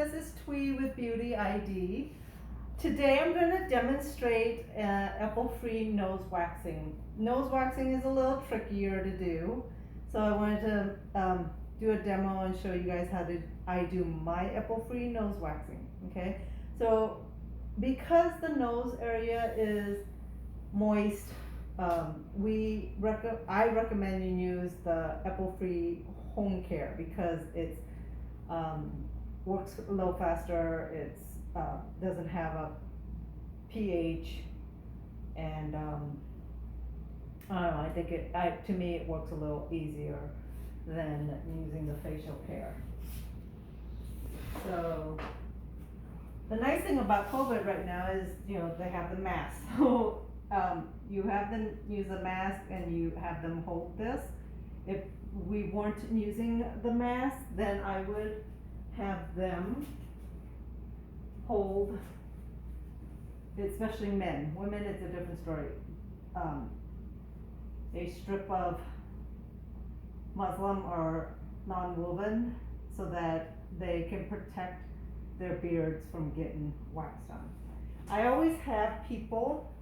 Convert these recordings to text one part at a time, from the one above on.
this is Twee with Beauty ID. Today I'm going to demonstrate apple-free nose waxing. Nose waxing is a little trickier to do, so I wanted to do a demo and show you guys how I do my apple-free nose waxing. Okay, so because the nose area is moist, I recommend you use the apple-free home care because it's works a little faster. It's doesn't have a pH, and I don't know. I think to me it works a little easier than using the facial care. So the nice thing about COVID right now is, they have the mask. So you have them use a mask and you have them hold this. If we weren't using the mask, then I would have them hold, especially men. Women, it's a different story. A strip of muslin or non-woven so that they can protect their beards from getting waxed on. I always have people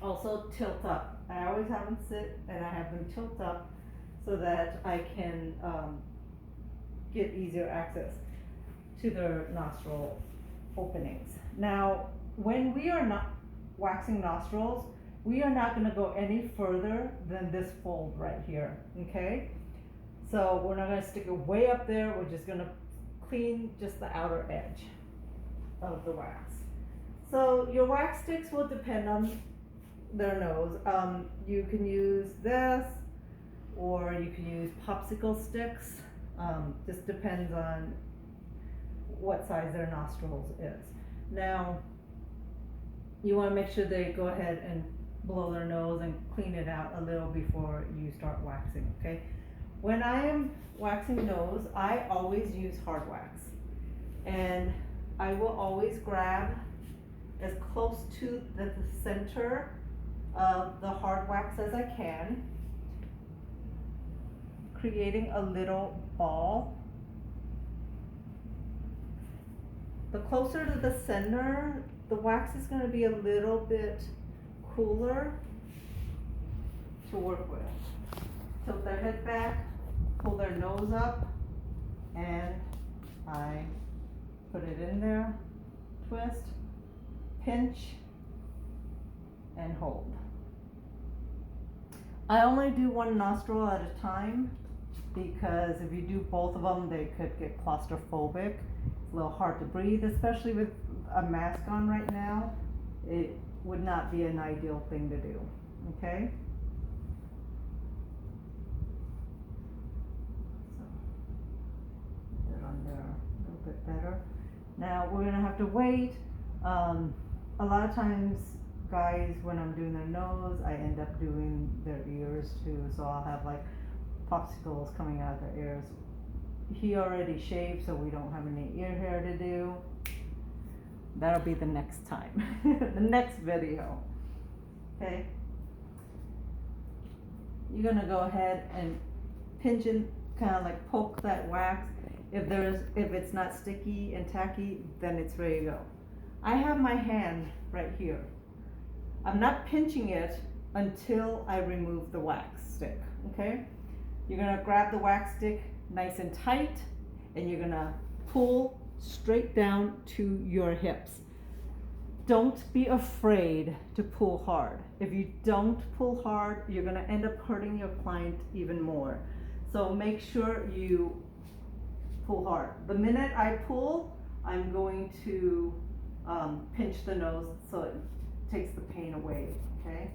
also tilt up. I always have them sit and I have them tilt up so that I can get easier access to their nostril openings. Now, when we are not waxing nostrils, we are not going to go any further than this fold right here, okay? So we're not going to stick it way up there, we're just going to clean just the outer edge of the wax. So your wax sticks will depend on their nose. You can use this, or you can use popsicle sticks. Just depends on what size their nostrils is. Now, you want to make sure they go ahead and blow their nose and clean it out a little before you start waxing, okay? When I am waxing nose, I always use hard wax. And I will always grab as close to the center of the hard wax as I can, creating a little ball. The closer to the center, the wax is going to be a little bit cooler to work with. Tilt their head back, pull their nose up, and I put it in there, twist, pinch, and hold. I only do one nostril at a time because if you do both of them, they could get claustrophobic. It's a little hard to breathe, especially with a mask on right now. It would not be an ideal thing to do, okay? So, get it on there a little bit better. Now we're gonna have to wait. A lot of times, guys, when I'm doing their nose, I end up doing their ears too, so I'll have like popsicles coming out of their ears. He already shaved, so we don't have any ear hair to do. That'll be the next time, the next video, okay? You're gonna go ahead and pinch and kind of like poke that wax. If it's not sticky and tacky, then it's ready to go. I have my hand right here. I'm not pinching it until I remove the wax stick, okay? You're gonna grab the wax stick nice and tight, and you're gonna pull straight down to your hips. Don't be afraid to pull hard. If you don't pull hard, you're gonna end up hurting your client even more. So make sure you pull hard. The minute I pull, I'm going to pinch the nose so it takes the pain away, okay?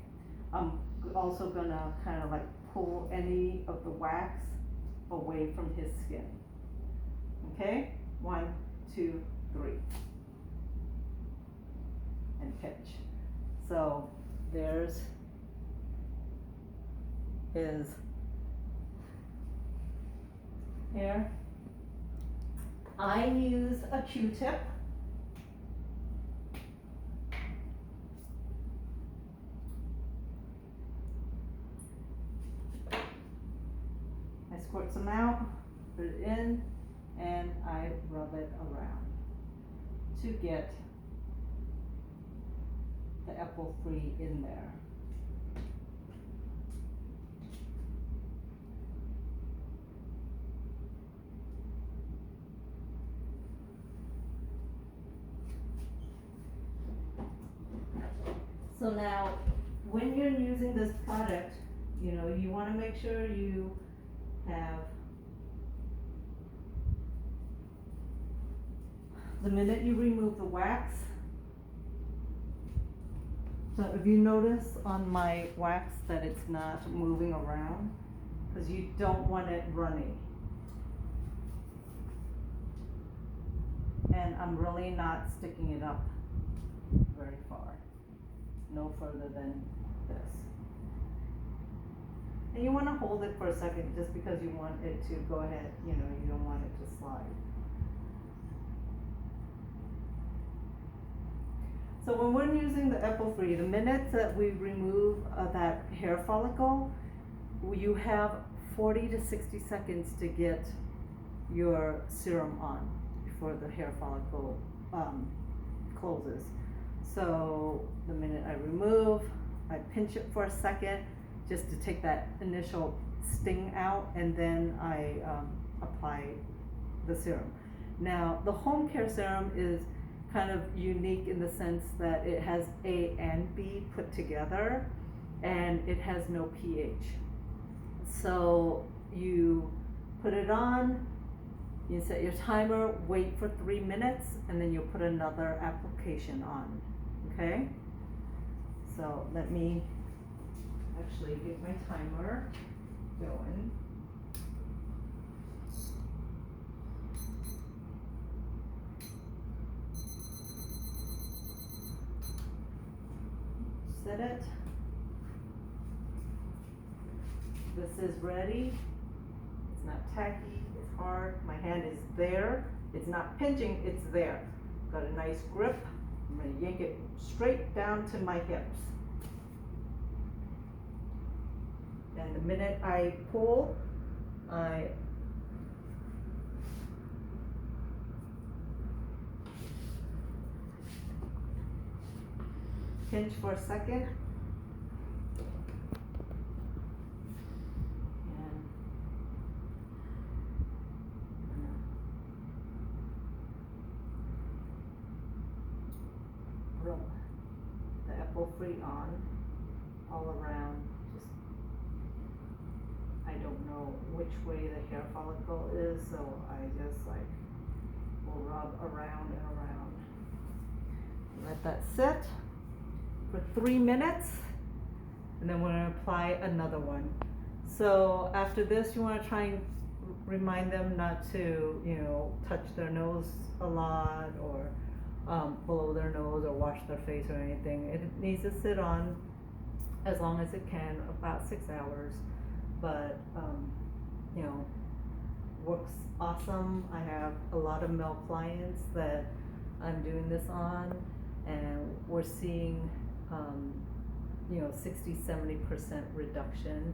I'm also gonna kind of like pull any of the wax away from his skin. Okay? 1, 2, 3. And pinch. So there's his hair. I use a Q-tip. I squirt some out, put it in, and I rub it around. to get the apple free in there. So now, when you're using this product, you wanna make sure you have, the minute you remove the wax, so if you notice on my wax that it's not moving around, cause you don't want it running. And I'm really not sticking it up very far, no further than this. And you wanna hold it for a second just because you want it to go ahead, you don't want it to slide. So when we're using the apple free, the minute that we remove that hair follicle, you have 40 to 60 seconds to get your serum on before the hair follicle closes. So the minute I remove, I pinch it for a second just to take that initial sting out, and then I apply the serum. Now the home care serum is kind of unique in the sense that it has A and B put together, and it has no pH. So you put it on, you set your timer, wait for 3 minutes, and then you'll put another application on, okay? So let me actually get my timer going. Set it. This is ready. It's not tacky, it's hard. My hand is there. It's not pinching, it's there. Got a nice grip. I'm gonna yank it straight down to my hips. And the minute I pull, I pinch for a second. And rub the apple free on all around. Just, I don't know which way the hair follicle is, so I just will rub around and around. Let that sit for 3 minutes, and then we're gonna apply another one. So after this, you wanna try and remind them not to, touch their nose a lot, or blow their nose, or wash their face or anything. It needs to sit on as long as it can, about 6 hours. But works awesome. I have a lot of male clients that I'm doing this on, and we're seeing 60-70% reduction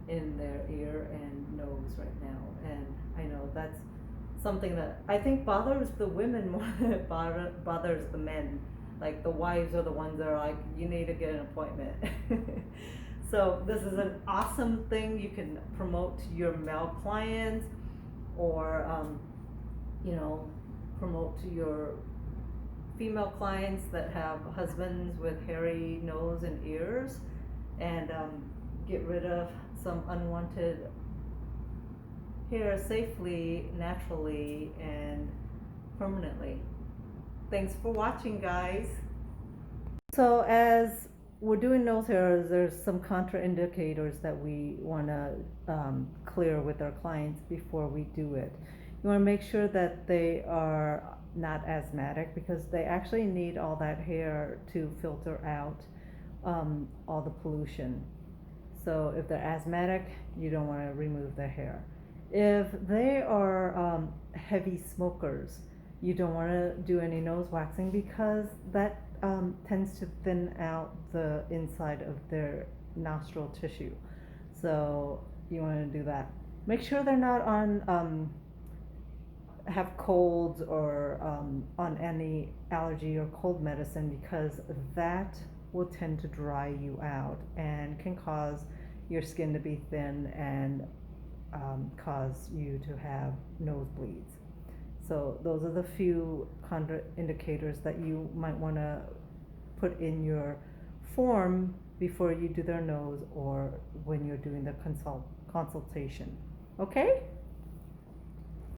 in their ear and nose right now. And I know that's something that I think bothers the women more than it bothers the men. Like the wives are the ones that are like, you need to get an appointment. So this is an awesome thing you can promote to your male clients, or promote to your female clients that have husbands with hairy nose and ears, and get rid of some unwanted hair safely, naturally, and permanently. Thanks for watching, guys. So as we're doing nose hairs, there's some contraindicators that we want to clear with our clients before we do it. You want to make sure that they are not asthmatic, because they actually need all that hair to filter out all the pollution. So if they're asthmatic, you don't want to remove their hair. If they are heavy smokers, you don't want to do any nose waxing, because that tends to thin out the inside of their nostril tissue. So you want to do that. Make sure they're not on have colds or on any allergy or cold medicine, because that will tend to dry you out and can cause your skin to be thin and cause you to have nosebleeds. So those are the few contraindicators that you might want to put in your form before you do their nose or when you're doing the consultation. Okay?